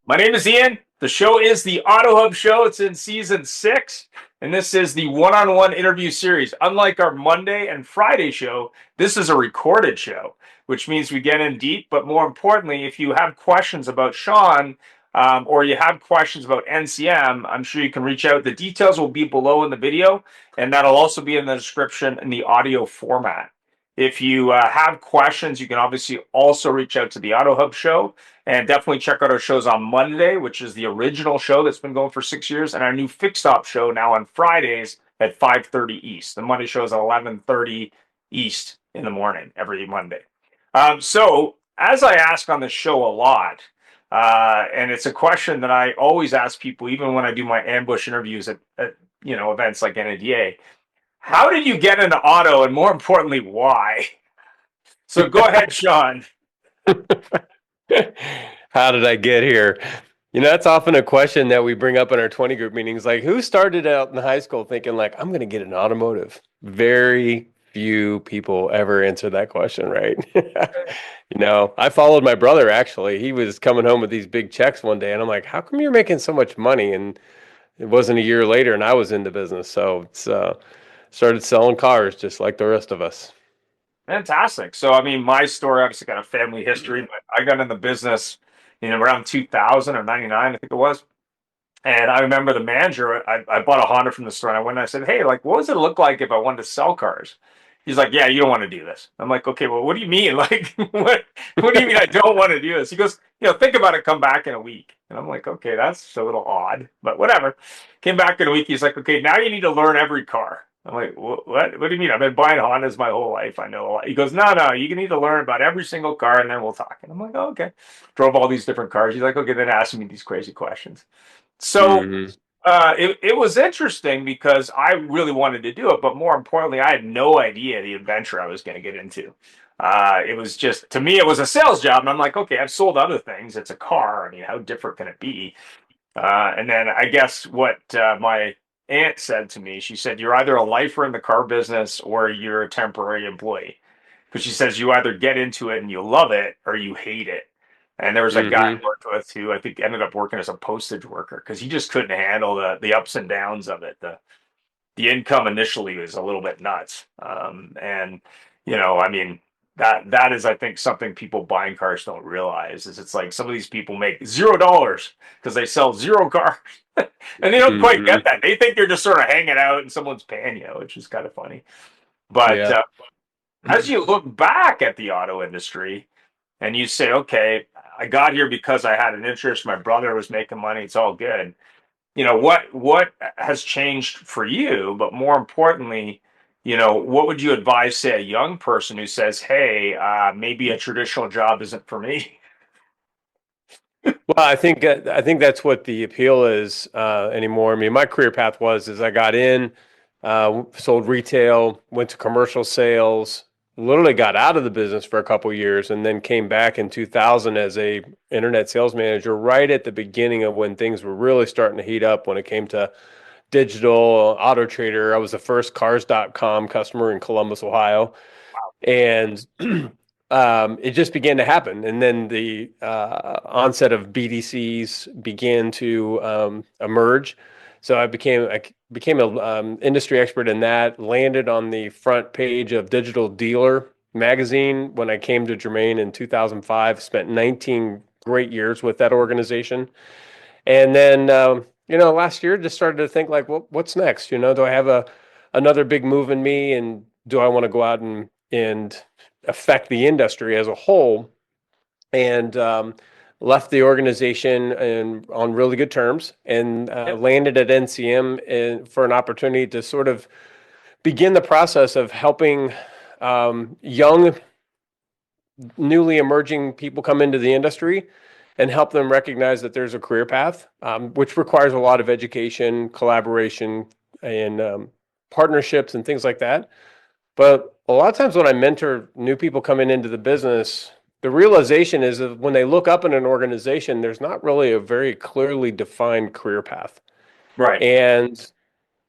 My name is Ian. The show is the Auto Hub Show. It's in season 6, and this is the one-on-one interview series. Unlike our Monday and Friday show, this is a recorded show, which means we get in deep. But more importantly, if you have questions about Shaun or you have questions about NCM, I'm sure you can reach out. The details will be below in the video, and that'll also be in the description in the audio format. If you have questions, you can obviously also reach out to the Auto Hub Show. And definitely check out our shows on Monday, which is the original show that's been going for 6 years, and our new Fixed Op show now on Fridays at 5:30 East. The Monday show is 11:30 East in the morning every Monday. So as I ask on the show a lot, and it's a question that I always ask people, even when I do my ambush interviews at events like NADA. How did you get into auto, and more importantly, why? So go ahead, Shaun. How did I get here? That's often a question that we bring up in our 20 group meetings. Like, who started out in high school thinking, like, I'm going to get an automotive? Very few people ever answer that question, right? I followed my brother, actually. He was coming home with these big checks one day, and I'm like, how come you're making so much money? And it wasn't a year later, and I was into business. So it's started selling cars just like the rest of us. Fantastic. So, I mean, my story obviously got a family history, but I got in the business around 2000 or 99, I think it was. And I remember the manager, I bought a Honda from the store, and I went and I said, hey, like, what does it look like if I wanted to sell cars? He's like, yeah, you don't want to do this. I'm like, okay, well, what do you mean? Like, what do you mean I don't want to do this? He goes, think about it, come back in a week. And I'm like, okay, that's a little odd, but whatever. Came back in a week. He's like, okay, now you need to learn every car. I'm like, what do you mean? I've been buying Hondas my whole life. I know a lot. He goes, no, you need to learn about every single car, and then we'll talk. And I'm like, oh, okay. Drove all these different cars. He's like, okay, then asking me these crazy questions. So Mm-hmm. it was interesting because I really wanted to do it, but more importantly, I had no idea the adventure I was going to get into. It was just, to me, it was a sales job. And I'm like, okay, I've sold other things. It's a car. I mean, how different can it be? And then I guess what my aunt said to me, she said, you're either a lifer in the car business or you're a temporary employee. Because she says you either get into it and you love it or you hate it. And there was a guy I Mm-hmm. worked with who I think ended up working as a postage worker because he just couldn't handle the ups and downs of it. The income initially was a little bit nuts. And I mean, that is, I think, something people buying cars don't realize is it's like some of these people make $0 because they sell zero cars. And they don't quite Mm-hmm. get that. They think they're just sort of hanging out and someone's paying you, which is kind of funny. But Yeah. as you look back at the auto industry and you say, okay, I got here because I had an interest, my brother was making money, it's all good. What has changed for you, but more importantly, what would you advise, say, a young person who says, hey, maybe a traditional job isn't for me? Well, I think that's what the appeal is anymore. I mean, my career path is I got in, sold retail, went to commercial sales, literally got out of the business for a couple of years, and then came back in 2000 as a internet sales manager, right at the beginning of when things were really starting to heat up when it came to digital auto trader. I was the first cars.com customer in Columbus, Ohio, and it just began to happen. And then the onset of BDCs began to emerge. So I became a industry expert in that. Landed on the front page of Digital Dealer magazine when I came to Germain in 2005. Spent 19 great years with that organization, and then last year just started to think like, well, what's next? Do I have another big move in me, and do I want to go out and affect the industry as a whole? And left the organization and on really good terms, and Yep. landed at NCM for an opportunity to sort of begin the process of helping young, newly emerging people come into the industry and help them recognize that there's a career path, which requires a lot of education, collaboration, and partnerships and things like that. But a lot of times when I mentor new people coming into the business, the realization is that when they look up in an organization, there's not really a very clearly defined career path. Right. And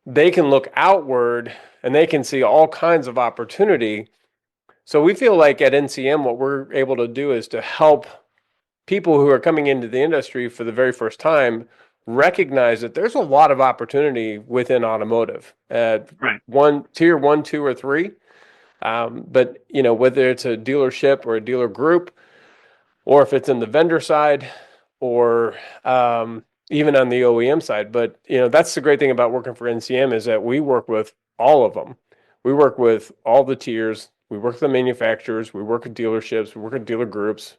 they can look outward and they can see all kinds of opportunity. So we feel like at NCM, what we're able to do is to help people who are coming into the industry for the very first time recognize that there's a lot of opportunity within automotive at Right. tier one, two, or three. But whether it's a dealership or a dealer group, or if it's in the vendor side, or even on the OEM side. But that's the great thing about working for NCM is that we work with all of them. We work with all the tiers. We work with the manufacturers. We work with dealerships. We work with dealer groups.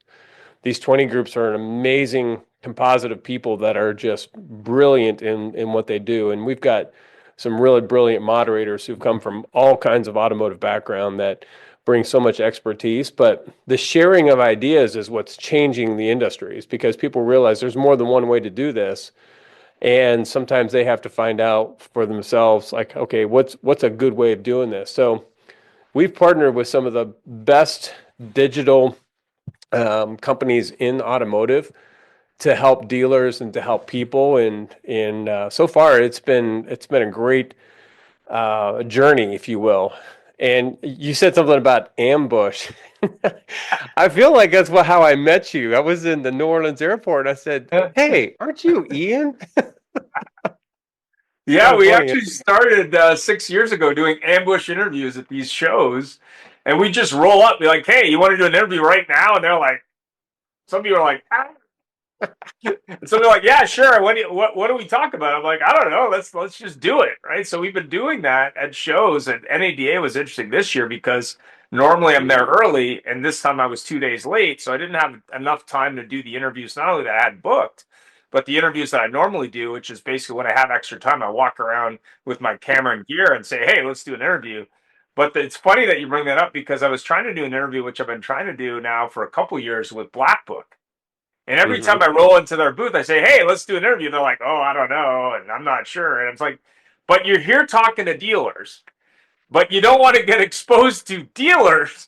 These 20 groups are an amazing composite of people that are just brilliant in what they do. And we've got some really brilliant moderators who've come from all kinds of automotive background that bring so much expertise. But the sharing of ideas is what's changing the industries because people realize there's more than one way to do this. And sometimes they have to find out for themselves, like, okay, what's a good way of doing this? So we've partnered with some of the best digital companies in automotive to help dealers and to help people. And so far, it's been a great journey, if you will. And you said something about ambush. I feel like that's how I met you. I was in the New Orleans airport. I said, "Hey, aren't you Ian?" Yeah, Kind of we funny. actually started 6 years ago doing ambush interviews at these shows, and we just roll up, be like, "Hey, you want to do an interview right now?" And they're like, some people are like, "Ah." And so they're like, "Yeah, sure. What do we talk about?" I'm like, "I don't know. Let's just do it, right?" So we've been doing that at shows, and NADA was interesting this year because normally I'm there early, and this time I was 2 days late, so I didn't have enough time to do the interviews. Not only that I had booked, but the interviews that I normally do, which is basically when I have extra time, I walk around with my camera and gear and say, "Hey, let's do an interview." But it's funny that you bring that up because I was trying to do an interview, which I've been trying to do now for a couple years with Black Book. And every time Hmm. I roll into their booth, I say, "Hey, let's do an interview." They're like, "Oh, I don't know, and I'm not sure." And it's like, but you're here talking to dealers, but you don't want to get exposed to dealers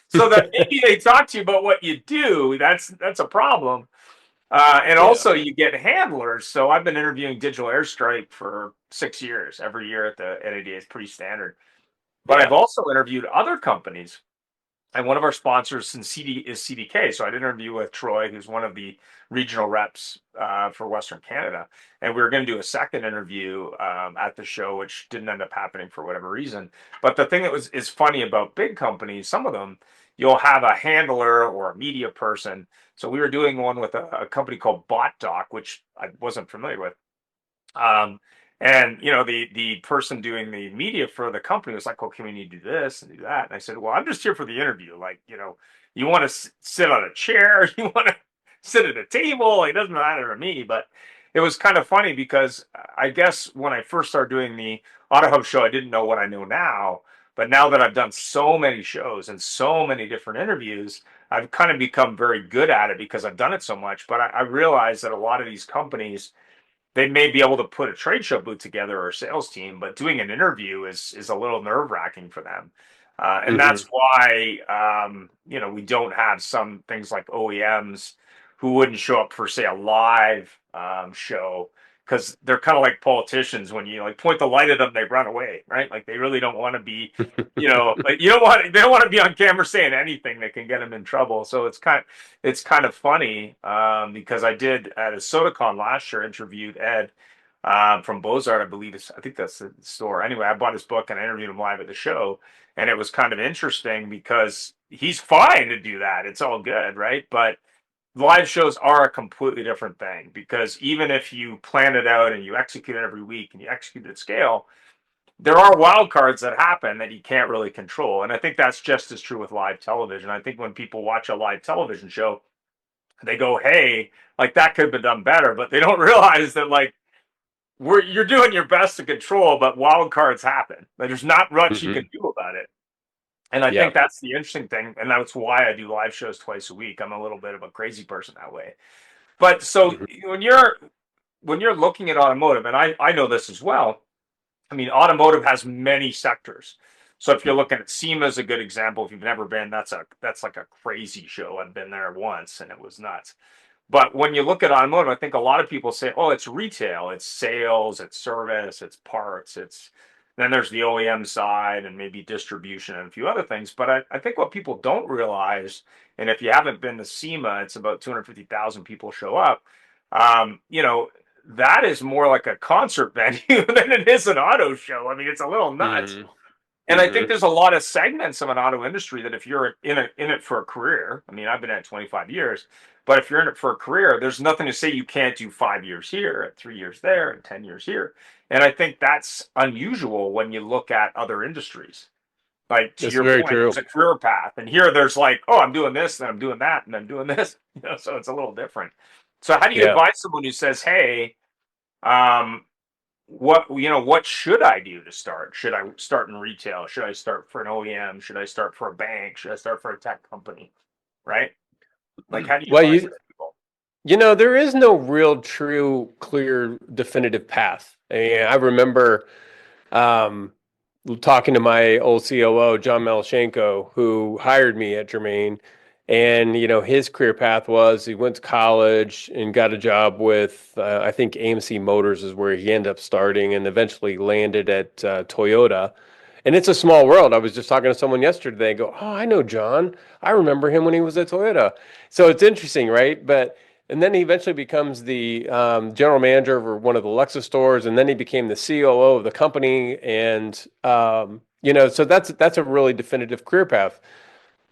so that maybe they talk to you about what you do. That's a problem. And Yeah, also, you get handlers. So I've been interviewing Digital Airstrike for 6 years. Every year at the NADA is pretty standard. But I've yeah, also interviewed other companies, and one of our sponsors in is CDK. So I did an interview with Troy, who's one of the regional reps for Western Canada, and we were going to do a second interview at the show, which didn't end up happening for whatever reason. But the thing that is funny about big companies, some of them you'll have a handler or a media person. So we were doing one with a company called BotDoc, which I wasn't familiar with. Um, and the person doing the media for the company was like, "Well, can we need to do this and do that?" And I said, "Well, I'm just here for the interview. Like, you want to sit on a chair, you want to sit at a table. It doesn't matter to me." But it was kind of funny because I guess when I first started doing the Auto Hub show, I didn't know what I know now. But now that I've done so many shows and so many different interviews, I've kind of become very good at it because I've done it so much. But I realized that a lot of these companies, they may be able to put a trade show booth together or a sales team, but doing an interview is a little nerve wracking for them. And hmm that's why we don't have some things like OEMs who wouldn't show up for, say, a live show, because they're kind of like politicians. When you like point the light at them, they run away, right? Like they really don't want to be, like they don't want to be on camera saying anything that can get them in trouble. So it's kind of funny, because I did at a SodaCon last year interviewed Ed from Bozart, I believe. I think that's the store. Anyway, I bought his book and I interviewed him live at the show, and it was kind of interesting because he's fine to do that. It's all good, right? But live shows are a completely different thing, because even if you plan it out and you execute it every week and you execute it at scale, there are wild cards that happen that you can't really control. And I think that's just as true with live television. I think when people watch a live television show, they go, "Hey, like that could have been done better," but they don't realize that, like, you're doing your best to control, but wild cards happen. Like, there's not much you can hmm do about it. And I yeah, think that's the interesting thing, and that's why I do live shows twice a week. I'm a little bit of a crazy person that way. But so hmm when you're looking at automotive, and I know this as well. I mean, automotive has many sectors. So if you're looking at SEMA is a good example. If you've never been, that's like a crazy show. I've been there once and it was nuts. But when you look at automotive, I think a lot of people say, "Oh, it's retail, it's sales, it's service, it's parts, it's Then there's the OEM side and maybe distribution and a few other things. But I think what people don't realize, and if you haven't been to SEMA, it's about 250,000 people show up. You know, that is more like a concert venue than it is an auto show. I mean, it's a little nuts. Hmm. And I think Hmm. there's a lot of segments of an auto industry that if you're in it for a career, I mean, I've been at it 25 years, but if you're in it for a career, there's nothing to say you can't do 5 years here, and 3 years there, and 10 years here. And I think that's unusual when you look at other industries. Like to That's your very point, true. there's a career path, and here there's like, oh, I'm doing this, and I'm doing that, and I'm doing this. So it's a little different. So how do you Yeah. advise someone who says, hey, um, what should I do to start? Should I start in retail? Should I start for an OEM? Should I start for a bank? Should I start for a tech company? Right? Like how do you Well, advise those people? there is no real, true, clear, definitive path. And I remember um, talking to my old COO, John Melashenko, who hired me at Germain. And, his career path was he went to college and got a job with, I think AMC Motors is where he ended up starting and eventually landed at Toyota. And it's a small world. I was just talking to someone yesterday. They go, "Oh, I know John. I remember him when he was at Toyota." So it's interesting, right? And then he eventually becomes the general manager of one of the Lexus stores, and then he became the COO of the company. And so that's a really definitive career path.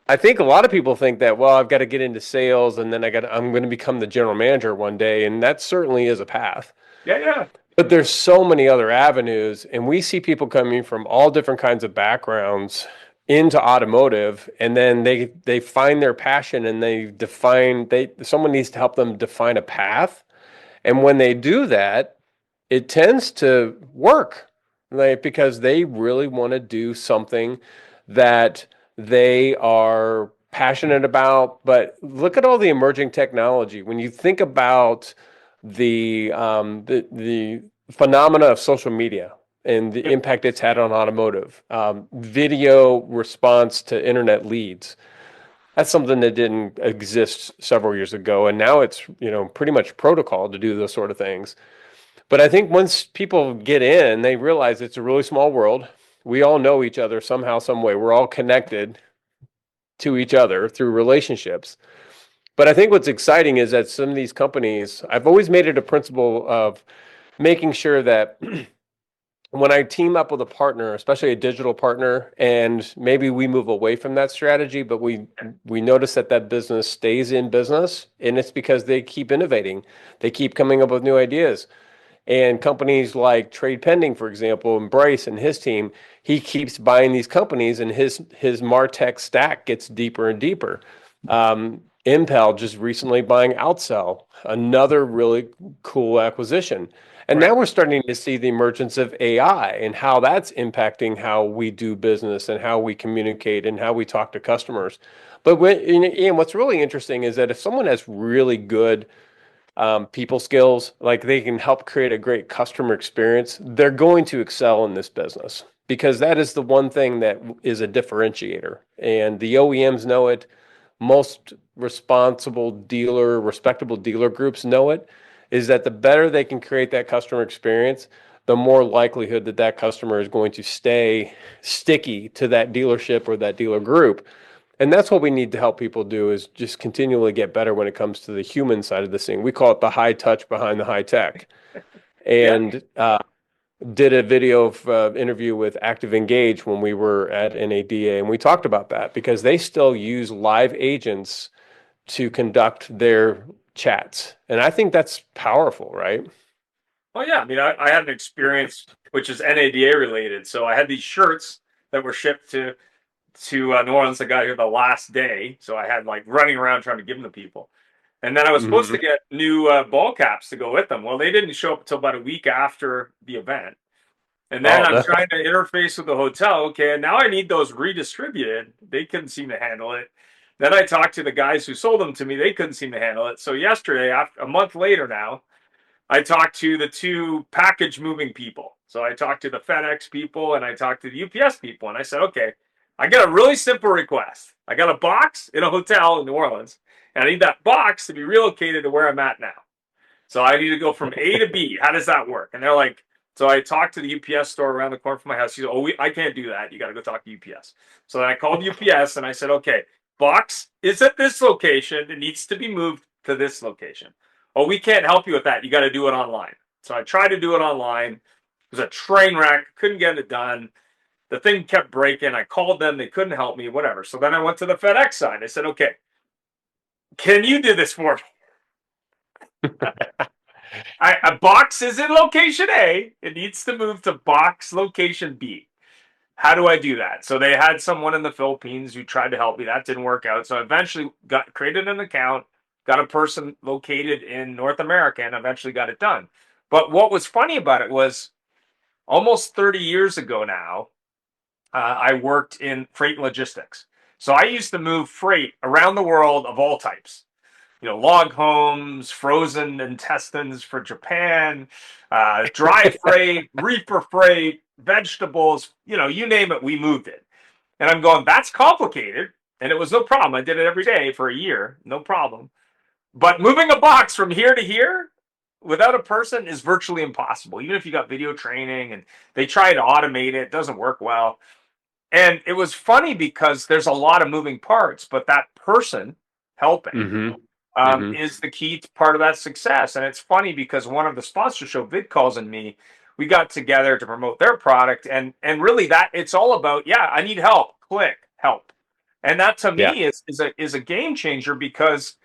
I think a lot of people think that, well, I've got to get into sales, and then I'm going to become the general manager one day, and that certainly is a path. Yeah, yeah. But there's so many other avenues, and we see people coming from all different kinds of backgrounds into automotive, and then they find their passion and someone needs to help them define a path. And when they do that, it tends to work, like because they really want to do something that they are passionate about. But look at all the emerging technology. When you think about the phenomena of social media and the Yep. impact it's had on automotive, video response to internet leads. That's something that didn't exist several years ago, and now it's pretty much protocol to do those sort of things. But I think once people get in, they realize it's a really small world. We all know each other somehow, some way. We're all connected to each other through relationships. But I think what's exciting is that some of these companies, I've always made it a principle of making sure that when I team up with a partner, especially a digital partner, and maybe we move away from that strategy, but we notice that business stays in business, and it's because they keep innovating, they keep coming up with new ideas. And companies like Trade Pending, for example, and Bryce and his team, he keeps buying these companies, and his Martech stack gets deeper and deeper. Impel just recently buying Outsell, another really cool acquisition. And Right. now we're starting to see the emergence of AI and how that's impacting how we do business and how we communicate and how we talk to customers. But Ian, what's really interesting is that if someone has really good people skills, like they can help create a great customer experience, they're going to excel in this business because that is the one thing that is a differentiator. And the OEMs know it. Most respectable dealer groups know it, is that the better they can create that customer experience, the more likelihood that customer is going to stay sticky to that dealership or that dealer group. And that's what we need to help people do is just continually get better when it comes to the human side of this thing. We call it the high touch behind the high tech. Yeah. And did a video of interview with Active Engage when we were at NADA, and we talked about that because they still use live agents to conduct their chats. And I think that's powerful, right? Oh yeah. I mean, I had an experience which is NADA related. So I had these shirts that were shipped to New Orleans. I got here the last day, so I had like running around trying to give them to people. And then I was supposed Hmm. to get new ball caps to go with them. Well, they didn't show up until about a week after the event. And then Oh, I'm no. trying to interface with the hotel. Okay, and now I need those redistributed. They couldn't seem to handle it. Then I talked to the guys who sold them to me. They couldn't seem to handle it. So yesterday, after a month later now, I talked to the two package moving people. So I talked to the FedEx people and I talked to the UPS people. And I said, okay, I got a really simple request. I got a box in a hotel in New Orleans, and I need that box to be relocated to where I'm at now. So I need to go from A to B. How does that work? And they're like, So I talked to the UPS store around the corner from my house. He said, "Oh, I can't do that. You got to go talk to UPS." So then I called UPS and I said, "Okay, box is at this location. It needs to be moved to this location." "Oh, we can't help you with that. You got to do it online." So I tried to do it online. It was a train wreck. Couldn't get it done. The thing kept breaking. I called them. They couldn't help me. Whatever. So then I went to the FedEx side. I said, "Okay, can you do this for me?" A box is in location A. It needs to move to box location B. How do I do that? So they had someone in the Philippines who tried to help me. That didn't work out. So I eventually created an account, got a person located in North America, and eventually got it done. But what was funny about it was almost 30 years ago now, I worked in freight and logistics. So I used to move freight around the world of all types, log homes, frozen intestines for Japan, dry freight, reefer freight, vegetables, you name it, we moved it. And I'm going, that's complicated. And it was no problem. I did it every day for a year, no problem. But moving a box from here to here without a person is virtually impossible. Even if you got video training and they try to automate it, it doesn't work well. And it was funny because there's a lot of moving parts, but that person helping is the key to part of that success. And it's funny because one of the sponsor show vid calls and me, we got together to promote their product, and really that it's all about, yeah, I need help, click help. And that to Yeah. me is a game changer because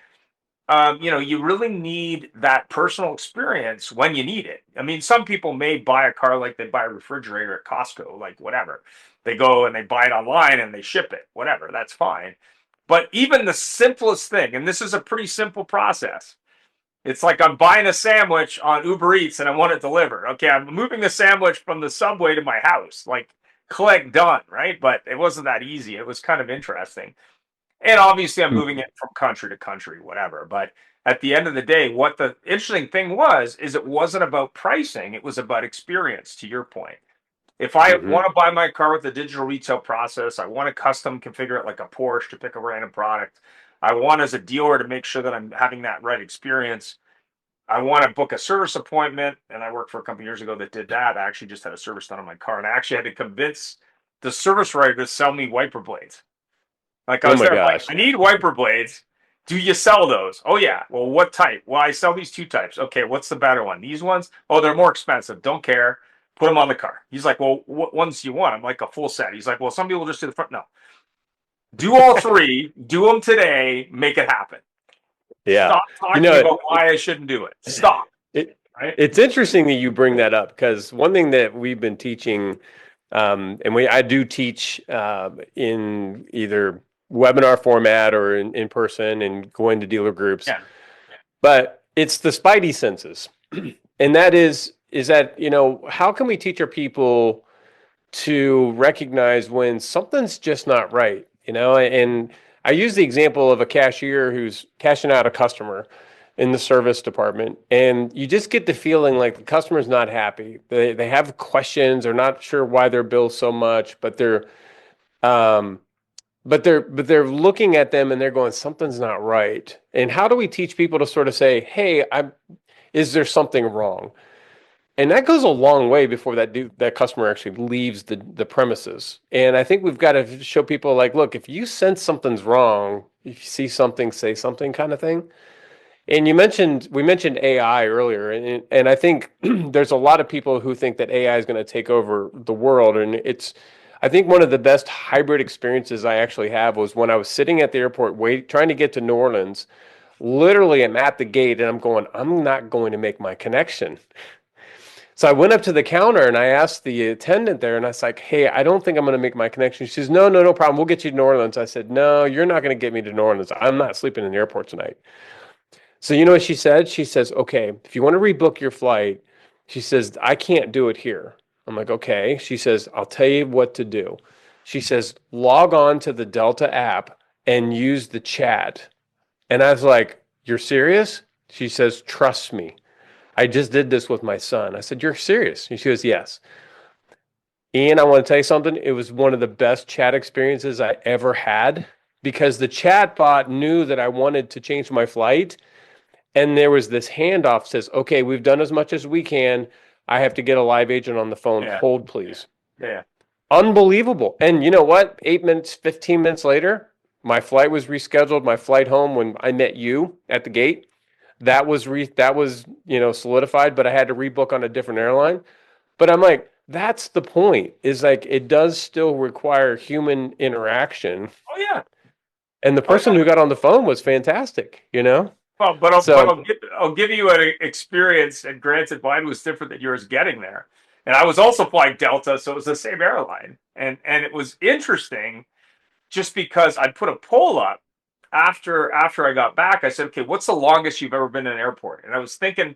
you really need that personal experience when you need it. I mean, some people may buy a car like they buy a refrigerator at Costco, like whatever. They go and they buy it online and they ship it, whatever, that's fine. But even the simplest thing, and this is a pretty simple process. It's like I'm buying a sandwich on Uber Eats and I want it delivered. Okay, I'm moving the sandwich from the subway to my house. Like, click, done, right? But it wasn't that easy. It was kind of interesting. And obviously, I'm moving it from country to country, whatever. But at the end of the day, what the interesting thing was is it wasn't about pricing, it was about experience, to your point. If I want to buy my car with a digital retail process, I want to custom configure it like a Porsche to pick a random product. I want as a dealer to make sure that I'm having that right experience. I want to book a service appointment, and I worked for a company years ago that did that. I actually just had a service done on my car, and I actually had to convince the service writer to sell me wiper blades. Like I Oh was my there, I'm like, gosh. I need wiper blades. Do you sell those? Oh yeah. Well, what type? Well, I sell these two types. Okay, what's the better one? These ones? Oh, they're more expensive. Don't care. Put them on the car. He's like, well, what ones do you want? I'm like, a full set. He's like, well, some people just do the front. No, do all three. Do them today. Make it happen. Yeah. Stop You talking know, about why I shouldn't do it. Stop. it, Right? it's interesting that you bring that up because one thing that we've been teaching, and I do teach in either webinar format or in person and going to dealer groups, Yeah. but it's the spidey senses. And that is that, how can we teach our people to recognize when something's just not right, and I use the example of a cashier who's cashing out a customer in the service department, and you just get the feeling like the customer's not happy. They have questions. They're not sure why their bill's so much, but um, they're looking at them and they're going, something's not right. And how do we teach people to sort of say, hey, is there something wrong? And that goes a long way before that customer actually leaves the premises. And I think we've got to show people like, look, if you sense something's wrong, if you see something, say something kind of thing. And we mentioned AI earlier, and I think there's a lot of people who think that AI is going to take over the world, and I think one of the best hybrid experiences I actually have was when I was sitting at the airport trying to get to New Orleans. Literally, I'm at the gate and I'm not going to make my connection. So I went up to the counter and I asked the attendant there, and I was like, hey, I don't think I'm going to make my connection. She says, no problem. We'll get you to New Orleans. I said, no, you're not going to get me to New Orleans. I'm not sleeping in the airport tonight. So you know what she said? She says, okay, if you want to rebook your flight, she says, I can't do it here. I'm like, okay. She says, I'll tell you what to do. She says, log on to the Delta app and use the chat. And I was like, you're serious? She says, trust me. I just did this with my son. I said, you're serious? And she goes, yes. Ian, I want to tell you something. It was one of the best chat experiences I ever had because the chat bot knew that I wanted to change my flight. And there was this handoff says, okay, we've done as much as we can. I have to get a live agent on the phone. Yeah. Hold, please. Yeah. Unbelievable. And you know what? 8 minutes, 15 minutes later, my flight was rescheduled. My flight home when I met you at the gate, that was solidified, but I had to rebook on a different airline. But I'm like, that's the point. Is like it does still require human interaction. Oh yeah. And the Oh person yeah. who got on the phone was fantastic, you know? Well, but So, I'll give you an experience, and granted, mine was different than yours getting there. And I was also flying Delta, so it was the same airline, and it was interesting just because I put a poll up after I got back. I said, okay, what's the longest you've ever been in an airport? And I was thinking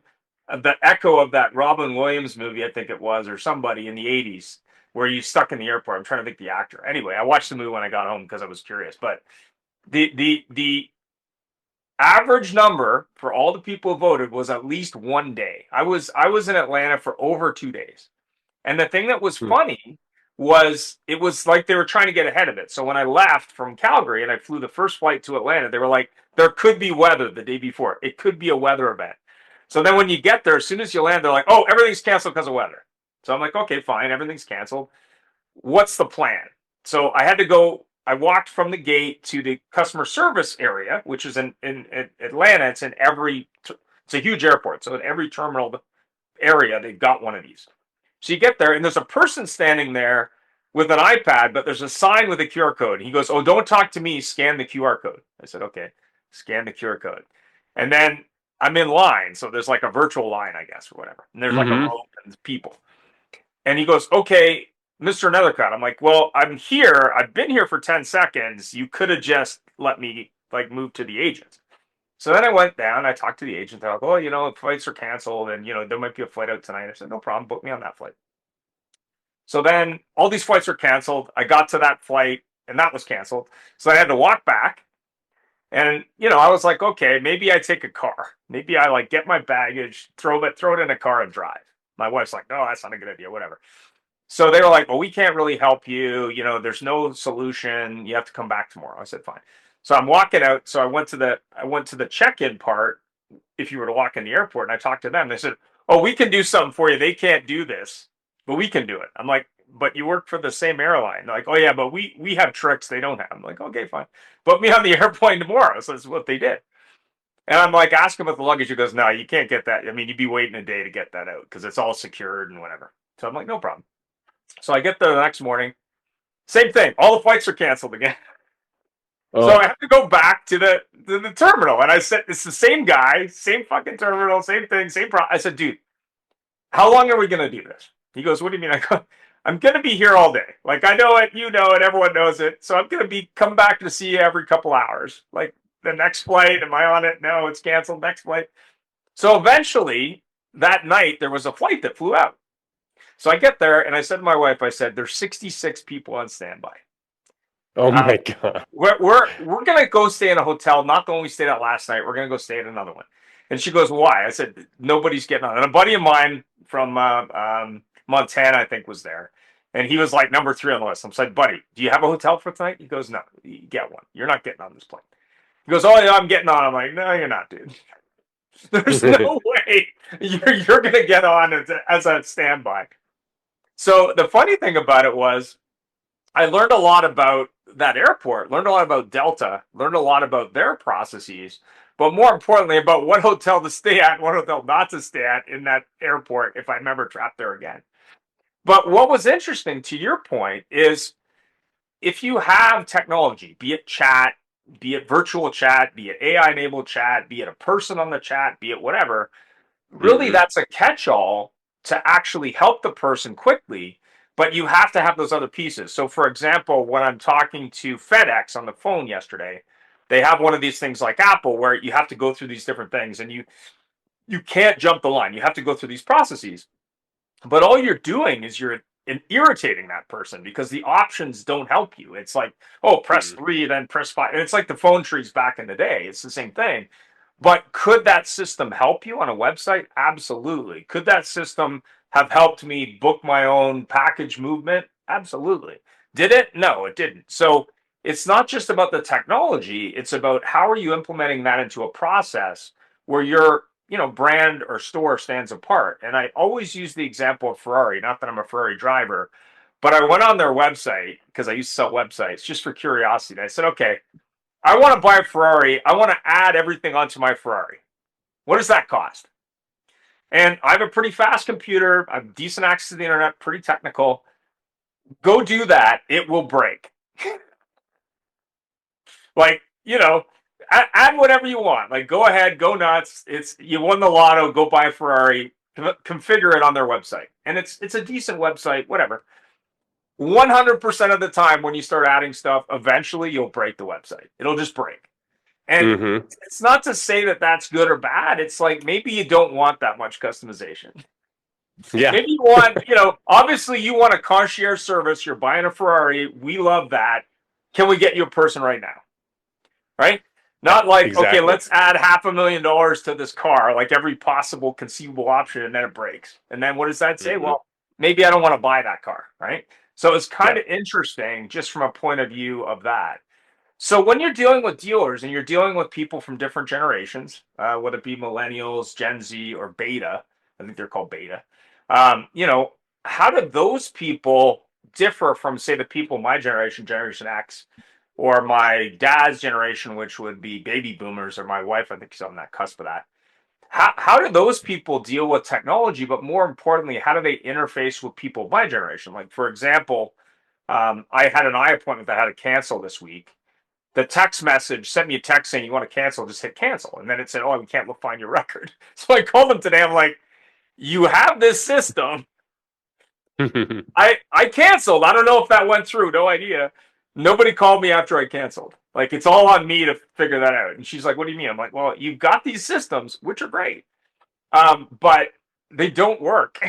of the echo of that Robin Williams movie, I think it was, or somebody in the '80s, where you stuck in the airport. I'm trying to think the actor. Anyway, I watched the movie when I got home because I was curious, but the average number for all the people who voted was at least 1 day. I was in Atlanta for over 2 days. And the thing that was hmm, funny was it was like they were trying to get ahead of it. So when I left from Calgary and I flew the first flight to Atlanta, they were like, there could be weather the day before. It could be a weather event. So then when you get there, as soon as you land, they're like, oh, everything's canceled because of weather. So I'm like, okay, fine, everything's canceled. What's the plan? So I had to go. I walked from the gate to the customer service area, which is in Atlanta. It's in every. It's a huge airport, so in every terminal area they've got one of these. So you get there, and there's a person standing there with an iPad, but there's a sign with a QR code. He goes, "Oh, don't talk to me. Scan the QR code." I said, "Okay, scan the QR code," and then I'm in line, so there's like a virtual line, I guess, or whatever. And there's like a mm-hmm. row of people. And he goes, okay, Mr. Nethercutt. I'm like, well, I'm here. I've been here for 10 seconds. You could have just let me like move to the agent. So then I went down. I talked to the agent. They're like, oh, flights are canceled, and there might be a flight out tonight. I said, no problem. Book me on that flight. So then all these flights are canceled. I got to that flight, and that was canceled. So I had to walk back. And I was like, okay, maybe I take a car. Maybe I like get my baggage, throw it in a car and drive. My wife's like, no, that's not a good idea. Whatever. So they were like, well, we can't really help you. There's no solution. You have to come back tomorrow. I said, fine. So I'm walking out. So I went to the check-in part if you were to walk in the airport, and I talked to them. They said, oh, we can do something for you. They can't do this, but we can do it. I'm like, but you work for the same airline. They're like, oh yeah, but we have tricks they don't have. I'm like, okay, fine. Put me on the airplane tomorrow. So that's what they did. And I'm like, ask him about the luggage. He goes, no, you can't get that. I mean, you'd be waiting a day to get that out because it's all secured and whatever. So I'm like, no problem. So I get there the next morning. Same thing. All the flights are canceled again. So I Oh, have to go back to the terminal. And I said, it's the same guy, same fucking terminal, same thing, same problem. I said, dude, how long are we going to do this? He goes, what do you mean? I go, I'm going to be here all day. Like, I know it, you know it, everyone knows it. So I'm going to come back to see you every couple hours. Like, the next flight, am I on it? No, it's canceled. Next flight. So eventually, that night, there was a flight that flew out. So I get there and I said to my wife, I said, there's 66 people on standby. oh Um, my God. we're gonna go stay in a hotel, not the one we stayed at last night. We're gonna go stay at another one. And she goes, why? I said, nobody's getting on. And a buddy of mine from Montana, I think, was there. And he was like number 3 on the list. I said, buddy, do you have a hotel for tonight? He goes, no, you get one. You're not getting on this plane. He goes, oh yeah, I'm getting on. I'm like, no, you're not, dude. There's no way you're gonna get on as a standby. So the funny thing about it was I learned a lot about that airport, learned a lot about Delta, learned a lot about their processes, but more importantly about what hotel to stay at and what hotel not to stay at in that airport if I'm ever trapped there again. But what was interesting to your point is if you have technology, be it chat, be it virtual chat, be it AI enabled chat, be it a person on the chat, be it whatever, really hmm that's a catch-all to actually help the person quickly, but you have to have those other pieces. So for example, when I'm talking to FedEx on the phone yesterday, they have one of these things like Apple where you have to go through these different things and you can't jump the line. You have to go through these processes. But all you're doing is you're irritating that person because the options don't help you. It's like, oh, press hmm 3, then press 5. And it's like the phone trees back in the day. It's the same thing. But could that system help you on a website? Absolutely. Could that system have helped me book my own package movement? Absolutely. Did it? No, it didn't. So it's not just about the technology, it's about how are you implementing that into a process where you're brand or store stands apart. And I always use the example of Ferrari, not that I'm a Ferrari driver, but I went on their website because I used to sell websites just for curiosity. And I said, okay, I want to buy a Ferrari. I want to add everything onto my Ferrari. What does that cost? And I have a pretty fast computer. I have decent access to the internet, pretty technical. Go do that. It will break. Like, add whatever you want. Like, go ahead, go nuts. You won the lotto. Go buy a Ferrari. Configure it on their website, and it's a decent website. Whatever. 100% of the time, when you start adding stuff, eventually you'll break the website. It'll just break. And Mm-hmm. it's not to say that that's good or bad. It's like maybe you don't want that much customization. Yeah. Maybe you want, obviously you want a concierge service. You're buying a Ferrari. We love that. Can we get you a person right now? Right? Not like, Exactly. okay, let's add $500,000 to this car, like every possible conceivable option, and then it breaks. And then what does that say? Mm-hmm. Well, maybe I don't want to buy that car, right? So it's kind of interesting just from a point of view of that. So when you're dealing with dealers and you're dealing with people from different generations, whether it be millennials, Gen Z, or beta, I think they're called beta, how do those people differ from, say, the people my generation, Generation X, or my dad's generation, which would be baby boomers, or my wife, I think she's on that cusp of that. How do those people deal with technology? But more importantly, how do they interface with people of my generation? Like, for example, I had an eye appointment that I had to cancel this week. The text message sent me a text saying, you want to cancel, just hit cancel. And then it said, oh, we can't find your record. So I called them today. I'm like, you have this system. I canceled. I don't know if that went through. No idea. Nobody called me after I canceled. Like, it's all on me to figure that out. And she's like, what do you mean? I'm like, well, you've got these systems, which are great, but they don't work.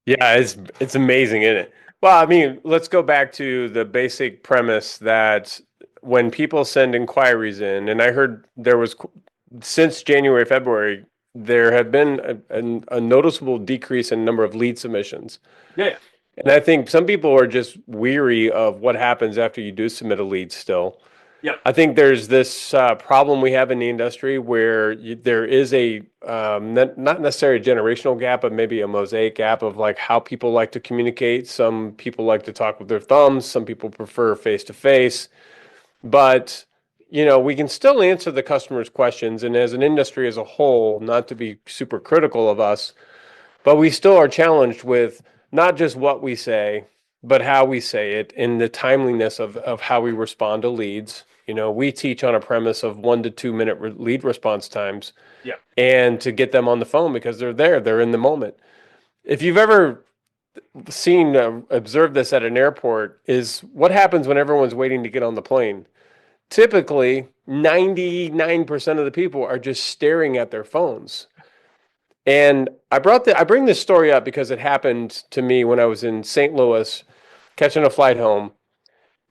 Yeah, it's amazing, isn't it? Well, I mean, let's go back to the basic premise that when people send inquiries in, and I heard there was, since January, February, there have been a noticeable decrease in number of lead submissions. Yeah. And I think some people are just weary of what happens after you do submit a lead still. Yep. I think there's this problem we have in the industry where there is a not necessarily a generational gap, but maybe a mosaic gap of like how people like to communicate. Some people like to talk with their thumbs. Some people prefer face to face. But we can still answer the customer's questions, and as an industry as a whole, not to be super critical of us, but we still are challenged with not just what we say, but how we say it and the timeliness of how we respond to leads. We teach on a premise of 1 to 2 minute lead response times, Yeah. and to get them on the phone because they're in the moment. If you've ever observed this at an airport, is what happens when everyone's waiting to get on the plane. Typically, 99% of the people are just staring at their phones. And I bring this story up because it happened to me when I was in St. Louis catching a flight home.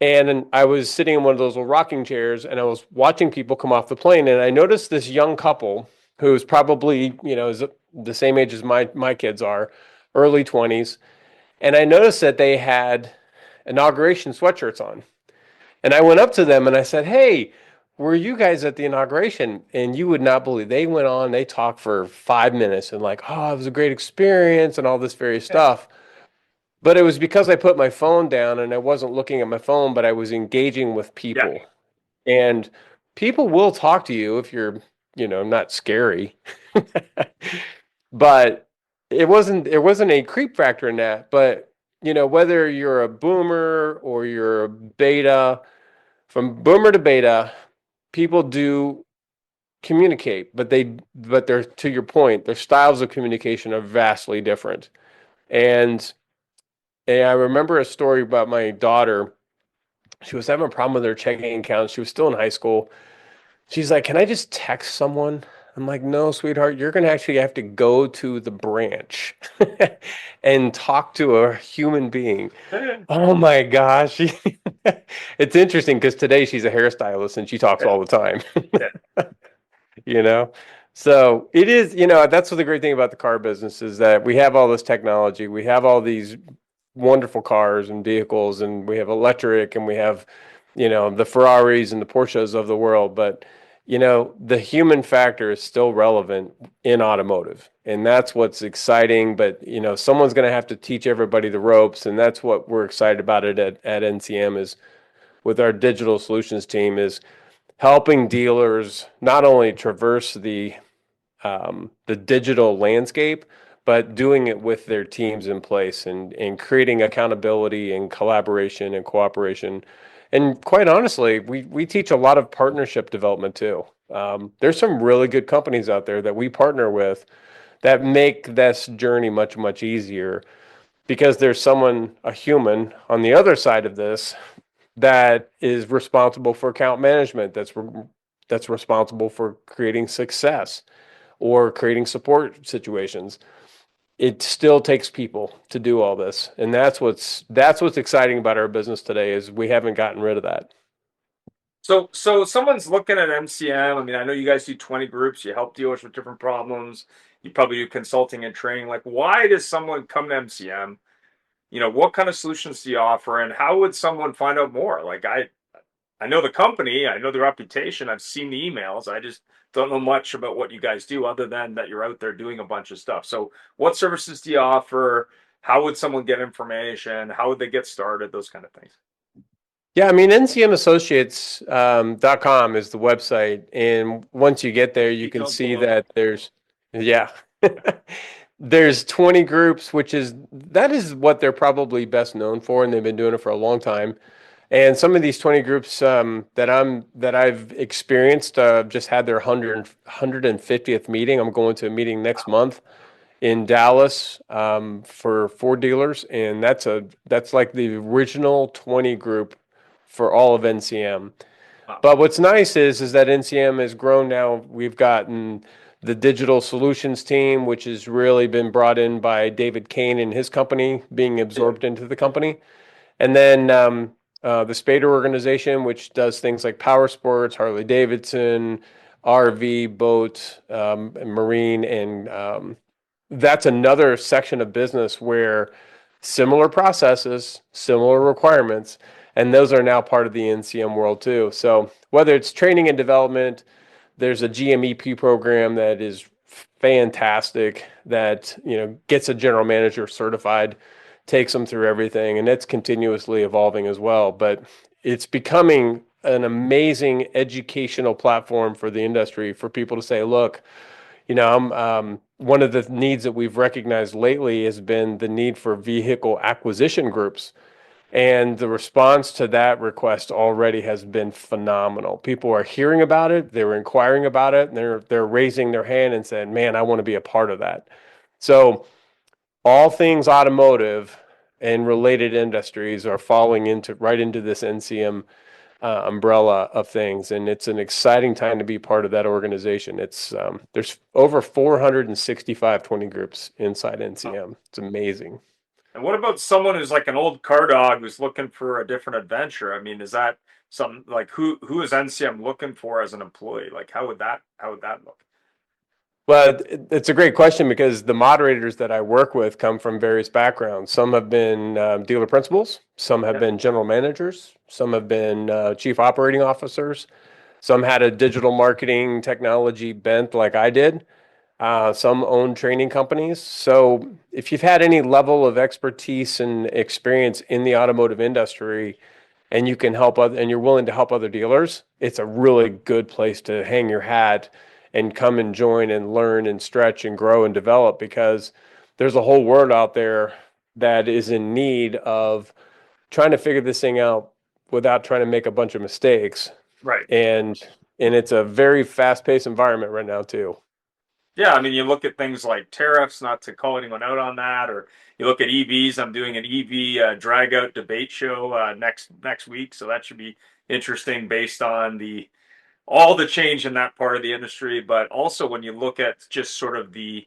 And I was sitting in one of those little rocking chairs and I was watching people come off the plane. And I noticed this young couple who's probably, is the same age as my kids are, early 20s. And I noticed that they had inauguration sweatshirts on. And I went up to them and I said, hey, were you guys at the inauguration? And you would not believe, they went on, they talked for 5 minutes and like, oh, it was a great experience and all this various stuff. But it was because I put my phone down and I wasn't looking at my phone, but I was engaging with people. Yeah. And people will talk to you if you're, not scary. But there wasn't a creep factor in that. But, whether you're a boomer or you're a beta, from boomer to beta, people do communicate, but they're, to your point, their styles of communication are vastly different. And I remember a story about my daughter. She was having a problem with her checking account. She was still in high school. She's like, can I just text someone? I'm like, no, sweetheart, you're going to actually have to go to the branch and talk to a human being. Oh my gosh. It's interesting because today she's a hairstylist and she talks all the time. So it is, that's what the great thing about the car business is that we have all this technology. We have all these wonderful cars and vehicles, and we have electric, and we have, the Ferraris and the Porsches of the world. But the human factor is still relevant in automotive. And that's what's exciting. But, someone's going to have to teach everybody the ropes. And that's what we're excited about it at NCM is with our digital solutions team is helping dealers not only traverse the digital landscape, but doing it with their teams in place and creating accountability and collaboration and cooperation. And quite honestly, we teach a lot of partnership development too. There's some really good companies out there that we partner with that make this journey much, much easier because there's someone, a human, on the other side of this that is responsible for account management, that's responsible for creating success or creating support situations. It still takes people to do all this, and that's what's exciting about our business today is we haven't gotten rid of that. So someone's looking at MCM. I mean, I know you guys do 20 groups. You help dealers with different problems. You probably do consulting and training. Like, why does someone come to MCM? What kind of solutions do you offer, and how would someone find out more? Like, I know the company, I know the reputation, I've seen the emails. I just don't know much about what you guys do other than that you're out there doing a bunch of stuff. So, what services do you offer? How would someone get information? How would they get started? Those kind of things. Yeah, I mean, ncmassociates.com is the website. And once you get there, you can Details see below. that yeah, there's 20 groups, that is what they're probably best known for. And they've been doing it for a long time. And some of these 20 groups that I've experienced just had their 150th meeting. I'm going to a meeting next month in Dallas for Ford dealers, and that's like the original 20 group for all of NCM. Wow. But what's nice is that NCM has grown now. We've gotten the digital solutions team, which has really been brought in by David Kane and his company being absorbed into the company. And then the Spader organization, which does things like power sports, Harley Davidson, RV, boat, marine, and that's another section of business where similar processes, similar requirements, and those are now part of the NCM world too. So whether it's training and development, there's a GMEP program that is fantastic that gets a general manager certified, takes them through everything, and it's continuously evolving as well. But it's becoming an amazing educational platform for the industry for people to say, look, one of the needs that we've recognized lately has been the need for vehicle acquisition groups. And the response to that request already has been phenomenal. People are hearing about it, they're inquiring about it, and they're raising their hand and saying, "Man, I want to be a part of that." So all things automotive and related industries are falling right into this NCM umbrella of things, and it's an exciting time to be part of that organization. There's over 465 20 groups inside NCM. It's amazing. And what about someone who's like an old car dog who's looking for a different adventure? I mean, is that something like who is NCM looking for as an employee? Like, how would that look? Well, it's a great question because the moderators that I work with come from various backgrounds. Some have been dealer principals, some have Yeah. been general managers, some have been chief operating officers, some had a digital marketing technology bent like I did. Some own training companies. So if you've had any level of expertise and experience in the automotive industry and you can help other, and you're willing to help other dealers, it's a really good place to hang your hat and come and join and learn and stretch and grow and develop because there's a whole world out there that is in need of trying to figure this thing out without trying to make a bunch of mistakes. Right. And it's a very fast-paced environment right now too. Yeah, I mean, you look at things like tariffs, not to call anyone out on that, or you look at EVs. I'm doing an EV drag out debate show next week, so that should be interesting based on the all the change in that part of the industry. But also when you look at just sort of the,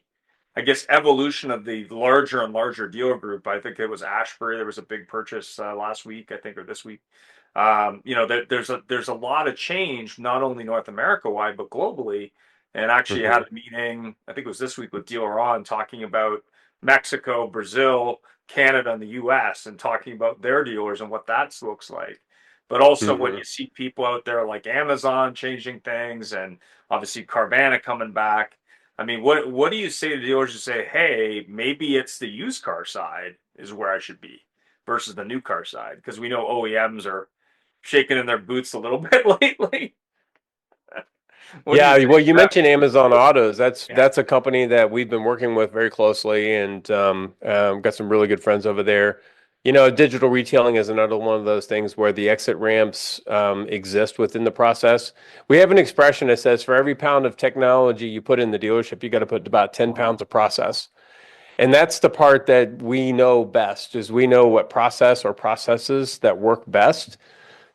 I guess, evolution of the larger and larger dealer group. I think it was Ashbury. There was a big purchase last week, I think, or this week. There's a lot of change, not only North America wide, but globally. And actually, I had Mhm. a meeting, I think it was this week, with Dealer On talking about Mexico, Brazil, Canada, and the U.S. and talking about their dealers and what that looks like. But also when Hmm. you see people out there like Amazon changing things and obviously Carvana coming back. I mean, what do you say to dealers who say, hey, maybe it's the used car side is where I should be versus the new car side? Because we know OEMs are shaking in their boots a little bit lately. What do you Yeah, think well, of you that? mentioned Amazon Autos. That's Yeah. that's a company that we've been working with very closely, and got some really good friends over there. Digital retailing is another one of those things where the exit ramps exist within the process. We have an expression that says for every pound of technology you put in the dealership, you got to put about 10 pounds of process. And that's the part that we know best, is we know what process or processes that work best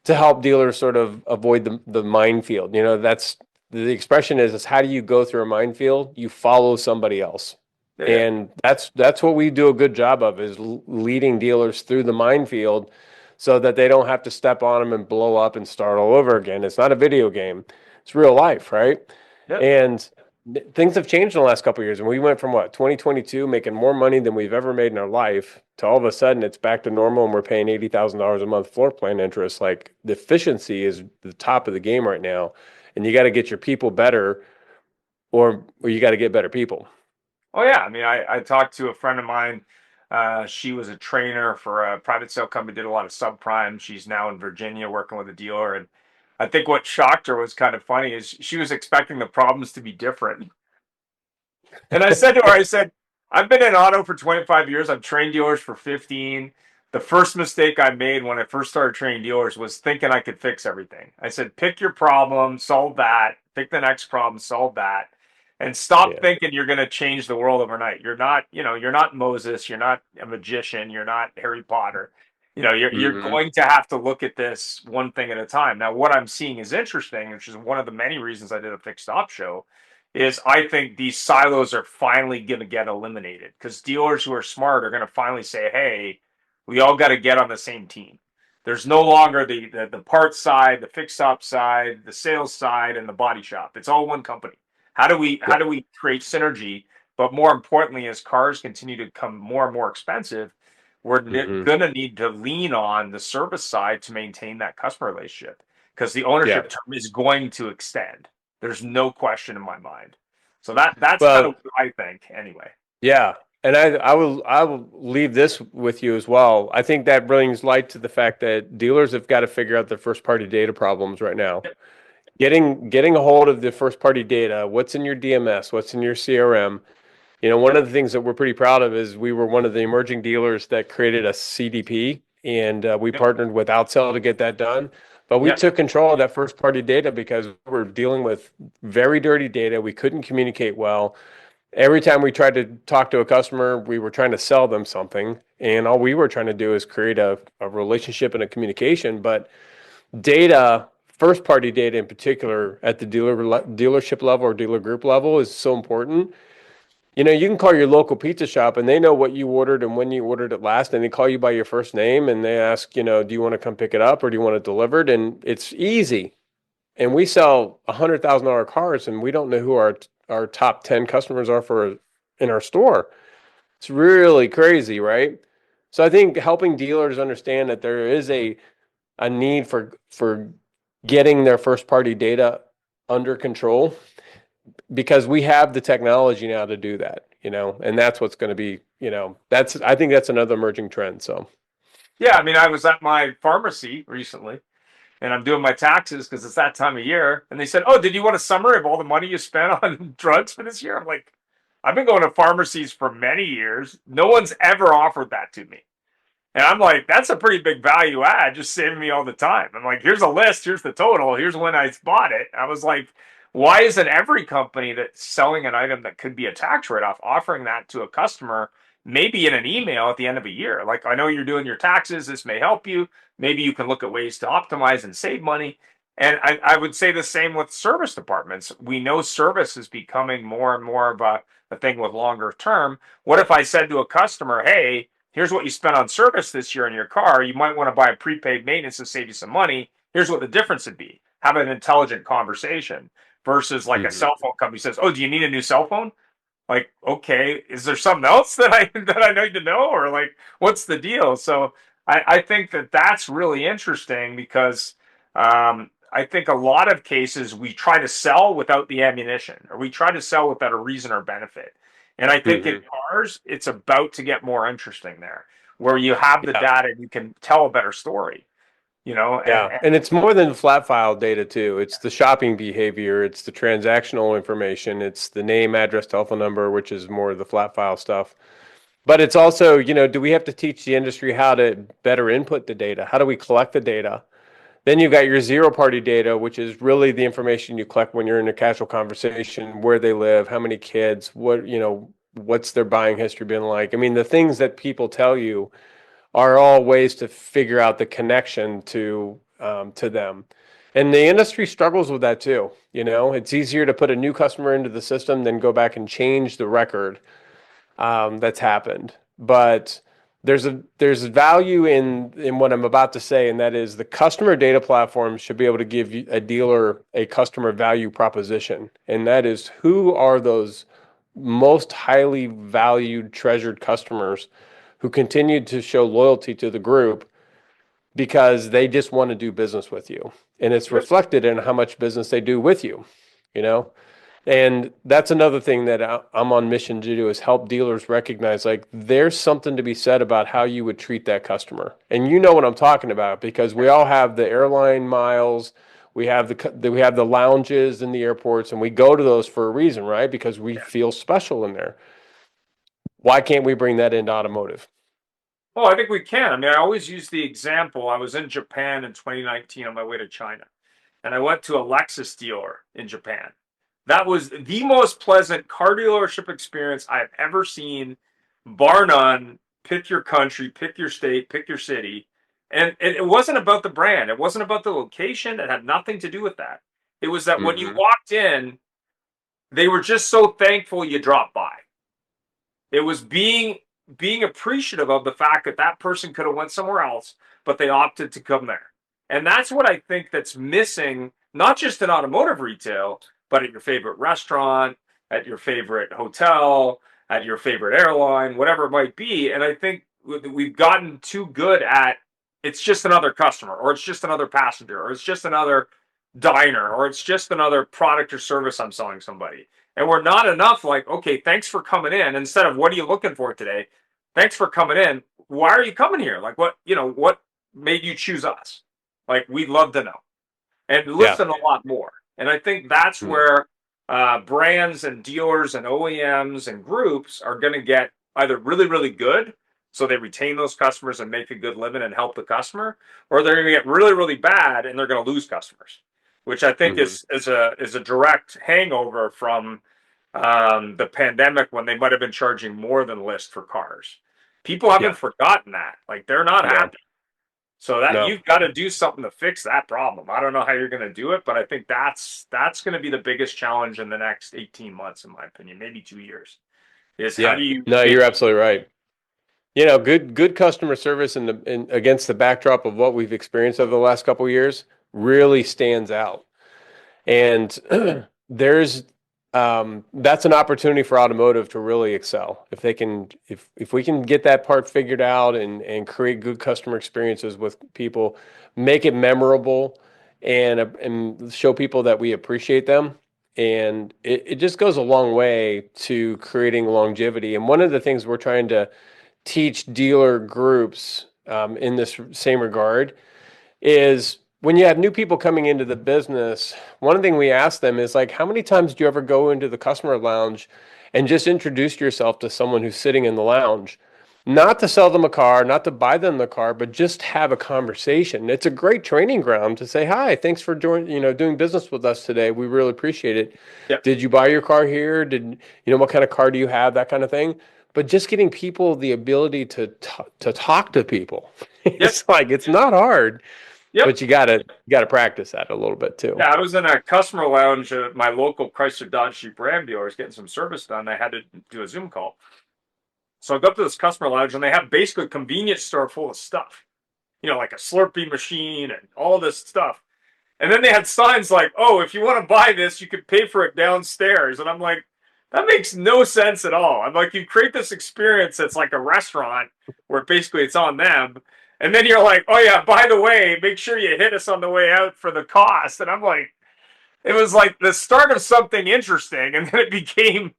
to help dealers sort of avoid the minefield. That's the expression is how do you go through a minefield? You follow somebody else. Yeah. And that's what we do a good job of, is leading dealers through the minefield so that they don't have to step on them and blow up and start all over again. It's not a video game. It's real life, right? Yep. And things have changed in the last couple of years, and we went from 2022 making more money than we've ever made in our life to all of a sudden it's back to normal and we're paying $80,000 a month floor plan interest. Like, the efficiency is the top of the game right now, and you got to get your people better, or you got to get better people. Oh yeah, I mean, I talked to a friend of mine. She was a trainer for a private sale company, did a lot of subprime. She's now in Virginia working with a dealer, and I think what shocked her was kind of funny is she was expecting the problems to be different. And I said to her, I said, I've been in auto for 25 years. I've trained dealers for 15. The first mistake I made when I first started training dealers was thinking I could fix everything. I said, pick your problem, solve that, pick the next problem, solve that, and stop Yeah. thinking you're going to change the world overnight. You're not Moses, you're not a magician, you're not Harry Potter. You're Hmm. going to have to look at this one thing at a time. Now, what I'm seeing is interesting, which is one of the many reasons I did a fixed op show is I think these silos are finally going to get eliminated because dealers who are smart are going to finally say, hey, we all got to get on the same team. There's no longer the parts side, the fix up side, the sales side, and the body shop. It's all one company. Yeah. How do we create synergy? But more importantly, as cars continue to become more and more expensive, we're Hmm. going to need to lean on the service side to maintain that customer relationship because the Yeah. ownership term is going to extend. There's no question in my mind. So that's kind Well, of what I think anyway. yeah. And I will leave this with you as well. I think that brings light to the fact that dealers have got to figure out their first party data problems right now. Getting a hold of the first party data, what's in your DMS, what's in your CRM. One of the things that we're pretty proud of is we were one of the emerging dealers that created a CDP, and we Yep. partnered with Outsell to get that done. But we Yep. took control of that first party data because we were dealing with very dirty data. We couldn't communicate well. Every time we tried to talk to a customer, we were trying to sell them something, and all we were trying to do is create a relationship and a communication. But data, first party data in particular, at the dealership level or dealer group level is so important. You can call your local pizza shop and they know what you ordered and when you ordered it last, and they call you by your first name and they ask, do you want to come pick it up or do you want it delivered? And it's easy. And we sell $100,000 cars and we don't know who our top 10 customers are for in our store. It's really crazy, right? So I think helping dealers understand that there is a need for getting their first party data under control, because we have the technology now to do that, and that's what's going to be, I think that's another emerging trend. So, Yeah, I mean, I was at my pharmacy recently and I'm doing my taxes because it's that time of year. And they said, oh, did you want a summary of all the money you spent on drugs for this year? I'm like, I've been going to pharmacies for many years. No one's ever offered that to me. And I'm like, that's a pretty big value add, just saving me all the time. I'm like, here's a list, here's the total, here's when I bought it. I was like, why isn't every company that's selling an item that could be a tax write-off offering that to a customer, maybe in an email at the end of a year? Like, I know you're doing your taxes, this may help you. Maybe you can look at ways to optimize and save money. And I would say the same with service departments. We know service is becoming more and more of a thing with longer term. What if I said to a customer, hey, here's what you spent on service this year in your car. You might want to buy a prepaid maintenance to save you some money. Here's what the difference would be. Have an intelligent conversation versus like a mhm. cell phone company says, "Oh, do you need a new cell phone?" Like, okay, is there something else that I that I need to know, or like, what's the deal? So I think that that's really interesting because I think a lot of cases we try to sell without the ammunition, or we try to sell without a reason or benefit. And I think in Hmm. cars, it's about to get more interesting there, where you have the Yeah. data, you can tell a better story, you know, Yeah. And it's more than flat file data too. It's the shopping behavior, it's the transactional information, it's the name, address, telephone number, which is more of the flat file stuff. But it's also, do we have to teach the industry how to better input the data? How do we collect the data? Then you've got your zero party data, which is really the information you collect when you're in a casual conversation, where they live, how many kids, what's their buying history been like. I mean, the things that people tell you are all ways to figure out the connection to them. And the industry struggles with that too. It's easier to put a new customer into the system than go back and change the record that's happened. But there's value in what I'm about to say, and that is the customer data platform should be able to give a dealer a customer value proposition, and that is who are those most highly valued, treasured customers who continue to show loyalty to the group because they just want to do business with you, and it's yep. reflected in how much business they do with you. You know, and that's another thing that I'm on mission to do is help dealers recognize like there's something to be said about how you would treat that customer. And you know what I'm talking about because we all have the airline miles, we have the lounges in the airports, and we go to those for a reason, right? Because we feel special in there. Why can't we bring that into automotive? Oh, I think we can. I mean, I always use the example. I was in Japan in 2019 on my way to China, and I went to a Lexus dealer in Japan. That was the most pleasant car dealership experience I've ever seen, bar none. Pick your country, pick your state, pick your city. And it wasn't about the brand. It wasn't about the location. It had nothing to do with that. It was that when you Hmm. walked in, they were just so thankful you dropped by. It was being appreciative of the fact that that person could have went somewhere else, but they opted to come there. And that's what I think that's missing, not just in automotive retail, but at your favorite restaurant, at your favorite hotel, at your favorite airline, whatever it might be. And I think we've gotten too good at it's just another customer, or it's just another passenger, or it's just another diner, or it's just another product or service I'm selling somebody. And we're not enough like, okay, thanks for coming in. Instead of what are you looking for today? Thanks for coming in. Why are you coming here? Like what made you choose us? Like we'd love to know. And Yeah. listen a lot more. And I think that's Mm. where brands and dealers and OEMs and groups are going to get either really, really good, so they retain those customers and make a good living and help the customer, or they're going to get really, really bad and they're going to lose customers, which I think Hmm. is a direct hangover from the pandemic when they might have been charging more than list for cars. People Yeah. haven't forgotten that. Like they're not No. happy. So that No. you've got to do something to fix that problem. I don't know how you're going to do it, but I think that's going to be the biggest challenge in the next 18 months, in my opinion, maybe 2 years. Is how Yeah. do you No, get you're absolutely right. Good customer service in against the backdrop of what we've experienced over the last couple of years really stands out. And there's that's an opportunity for automotive to really excel. If we can get that part figured out and create good customer experiences with people, make it memorable and show people that we appreciate them. And it just goes a long way to creating longevity. And one of the things we're trying to teach dealer groups in this same regard is when you have new people coming into the business, one thing we ask them is like, how many times do you ever go into the customer lounge and just introduce yourself to someone who's sitting in the lounge? Not to sell them a car, not to buy them the car, but just have a conversation. It's a great training ground to say, "Hi, thanks for doing business with us today. We really appreciate it. Yep, Did you buy your car here? What kind of car do you have? That kind of thing." But just getting people the ability to talk to people. yep, It's like it's not hard, yep. but you gotta practice that a little bit too. Yeah, I was in a customer lounge at my local Chrysler Dodge Jeep Ram dealer. I was getting some service done. I had to do a Zoom call. So I go up to this customer lounge and they have basically a convenience store full of stuff, like a Slurpee machine and all this stuff. And then they had signs like, "Oh, if you want to buy this, you could pay for it downstairs." And I'm like, that makes no sense at all. I'm like, you create this experience that's like a restaurant where basically it's on them. And then you're like, oh yeah, by the way, make sure you hit us on the way out for the cost. And I'm like, it was like the start of something interesting, and then it became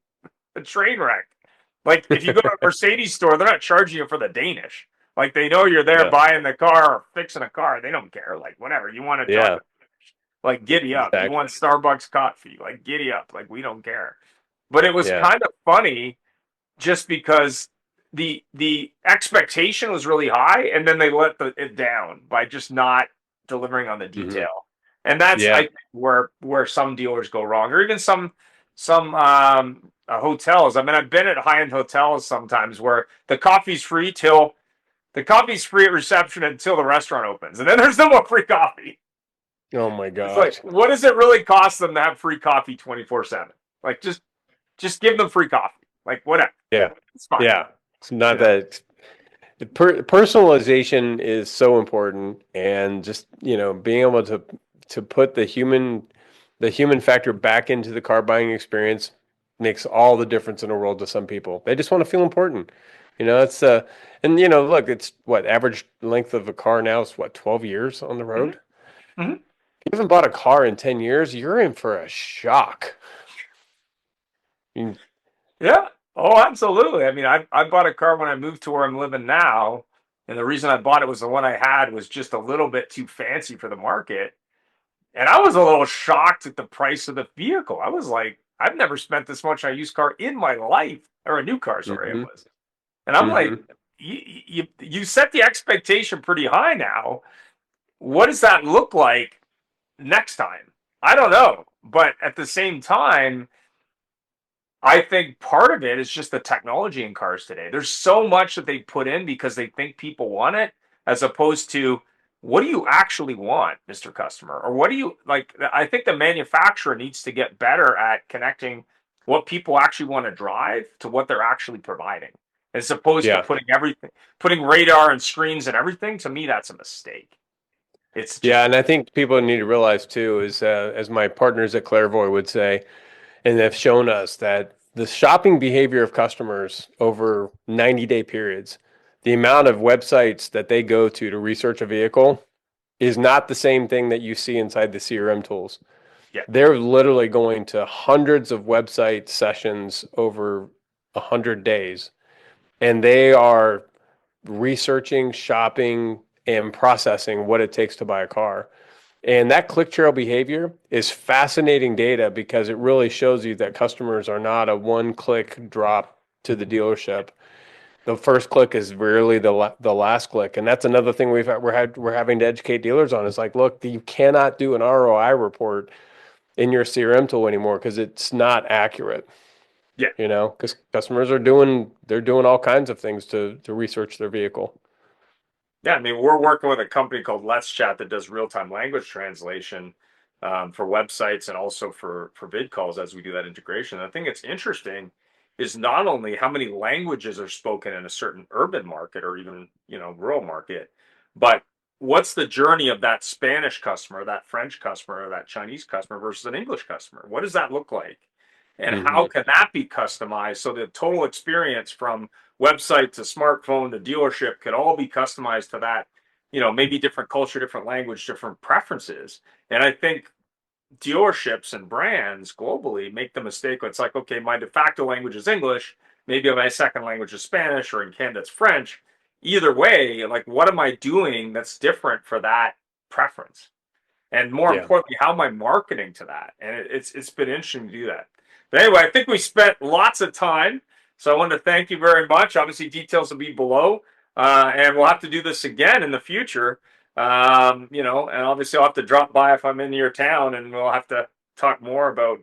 a train wreck. Like if you go to a Mercedes store, they're not charging you for the Danish. Like they know you're there Yeah. buying the car or fixing a car. They don't care. Like whatever you want to drive, Yeah. like giddy up. You Exactly. want Starbucks coffee, like giddy up. Like we don't care. But it was Yeah. kind of funny just because the expectation was really high, and then they let it down by just not delivering on the Hmm. detail. And that's I Yeah. think where some dealers go wrong, or even some hotels. I mean, I've been at high end hotels sometimes where the coffee's free at reception until the restaurant opens, and then there's no more free coffee. Oh my It's like, gosh. what does it really cost them to have free coffee 24/7? Like, just give them free coffee. Like, whatever, Yeah. it's fine. Yeah. It's not You know? that personalization is so important, and just, being able to put the human factor back into the car buying experience makes all the difference in the world to some people. They just want to feel important. It's and look, it's what average length of a car now is, what, 12 years on the Mm-hmm. road? Mm-hmm. If you haven't bought a car in 10 years, you're in for a shock. I mean, Yeah. Oh, absolutely. I mean, I bought a car when I moved to where I'm living now, and the reason I bought it was the one I had was just a little bit too fancy for the market. And I was a little shocked at the price of the vehicle. I was like, I've never spent this much on a used car in my life, or a new car, sorry, it mhm, was. And I'm like, mhm. you set the expectation pretty high now. What does that look like next time? I don't know. But at the same time, I think part of it is just the technology in cars today. There's so much that they put in because they think people want it, as opposed to what do you actually want, Mr. Customer? Or what do you like? I think the manufacturer needs to get better at connecting what people actually want to drive to what they're actually providing, as opposed to Yeah. putting radar and screens and everything. To me, that's a mistake. It's Yeah, just, and I think people need to realize too is, as my partners at Clairvoy would say, and they've shown us that the shopping behavior of customers over 90-day periods, the amount of websites that they go to research a vehicle is not the same thing that you see inside the CRM tools. yeah, They're literally going to hundreds of website sessions over 100 days, and they are researching, shopping, and processing what it takes to buy a car. And that click trail behavior is fascinating data because it really shows you that customers are not a one click drop to the dealership. The first click is rarely the last click. And that's another thing we're having to educate dealers on, is like, look, you cannot do an ROI report in your CRM tool anymore because it's not accurate, yeah. because customers they're doing all kinds of things to research their vehicle. Yeah, I mean, we're working with a company called Let's Chat that does real-time language translation for websites and also for vid calls as we do that integration. And I think it's interesting is not only how many languages are spoken in a certain urban market or even, rural market, but what's the journey of that Spanish customer, that French customer, or that Chinese customer versus an English customer? What does that look like? And how Hmm. can that be customized so the total experience from website to smartphone to dealership could all be customized to that, maybe different culture, different language, different preferences. And I think dealerships and brands globally make the mistake. It's like, okay, my de facto language is English. Maybe my second language is Spanish, or in Canada it's French. Either way, like, what am I doing that's different for that preference? And more Yeah, importantly, how am I marketing to that? And it's been interesting to do that. But anyway, I think we spent lots of time, so I want to thank you very much. Obviously, details will be below, and we'll have to do this again in the future. And obviously, I'll have to drop by if I'm in your town, and we'll have to talk more about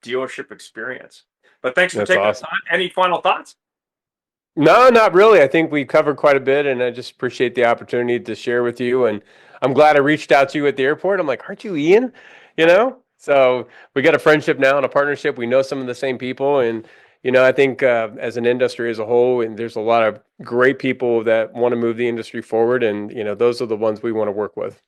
dealership experience. But thanks for that's taking awesome. the time. Any final thoughts? No, not really. I think we covered quite a bit, and I just appreciate the opportunity to share with you. And I'm glad I reached out to you at the airport. I'm like, aren't you Ian? So we got a friendship now and a partnership. We know some of the same people, and I think, as an industry as a whole, and there's a lot of great people that want to move the industry forward, and those are the ones we want to work with.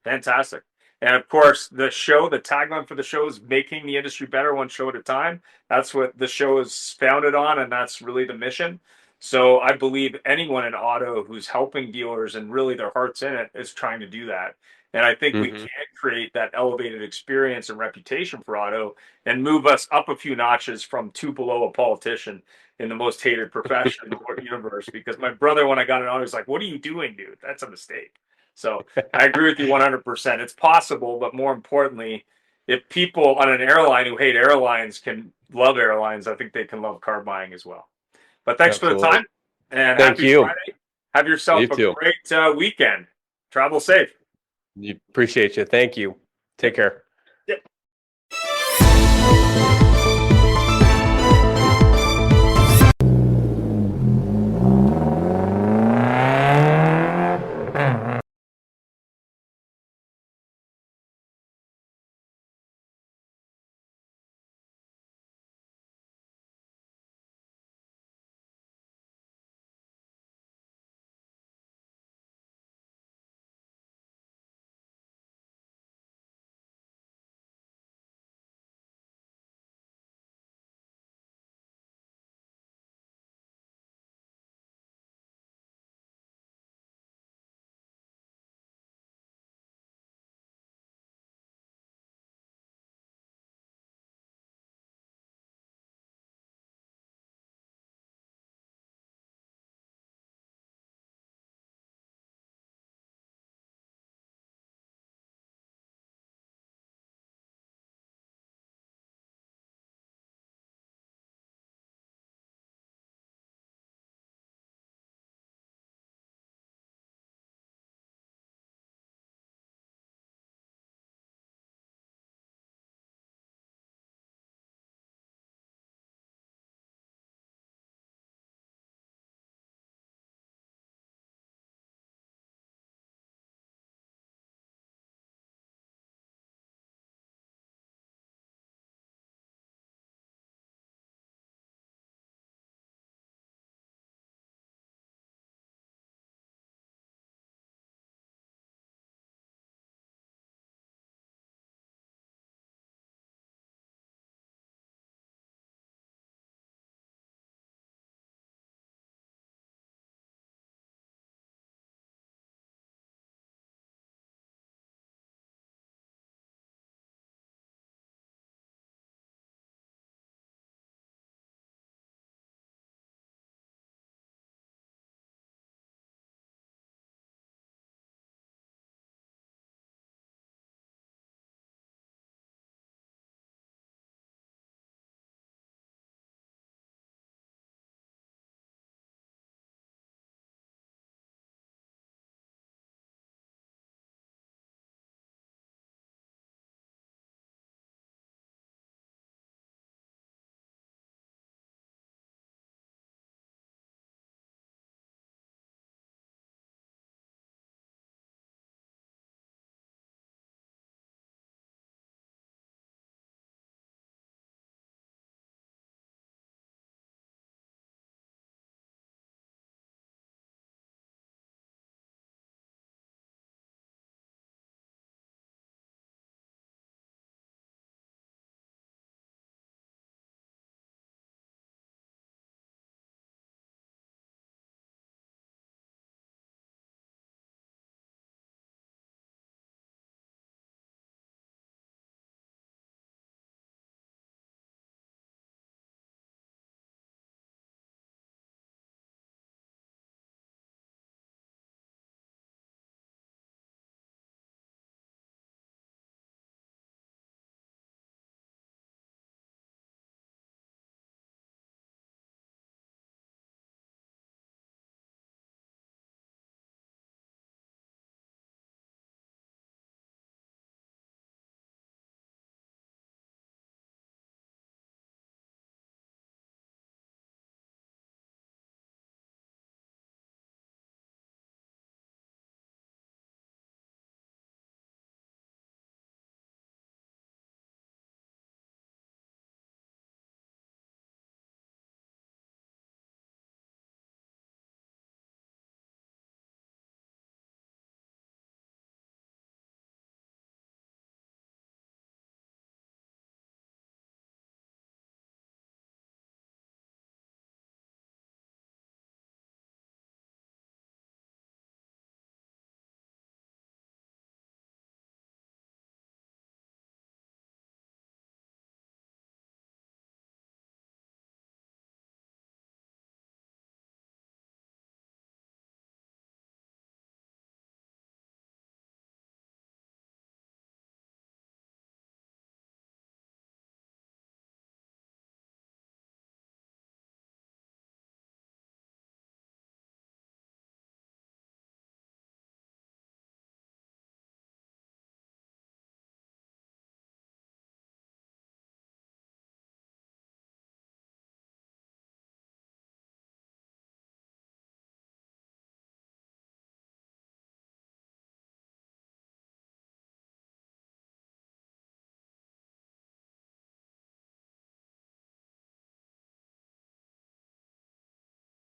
Fantastic. And of course, the tagline for the show is making the industry better one show at a time. That's what the show is founded on, and that's really the mission. So I believe anyone in auto who's helping dealers and really their heart's in it is trying to do that. And I think we Hmm. can create that elevated experience and reputation for auto and move us up a few notches from two below a politician in the most hated profession in the universe. Because my brother, when I got an auto, was like, "What are you doing, dude? That's a mistake." So I agree with you 100%. It's possible, but more importantly, if people on an airline who hate airlines can love airlines, I think they can love car buying as well. But thanks for the Absolutely. time and Thank happy you. Friday. Have You yourself a too. great weekend. Travel safe. Appreciate you. Thank you. Take care.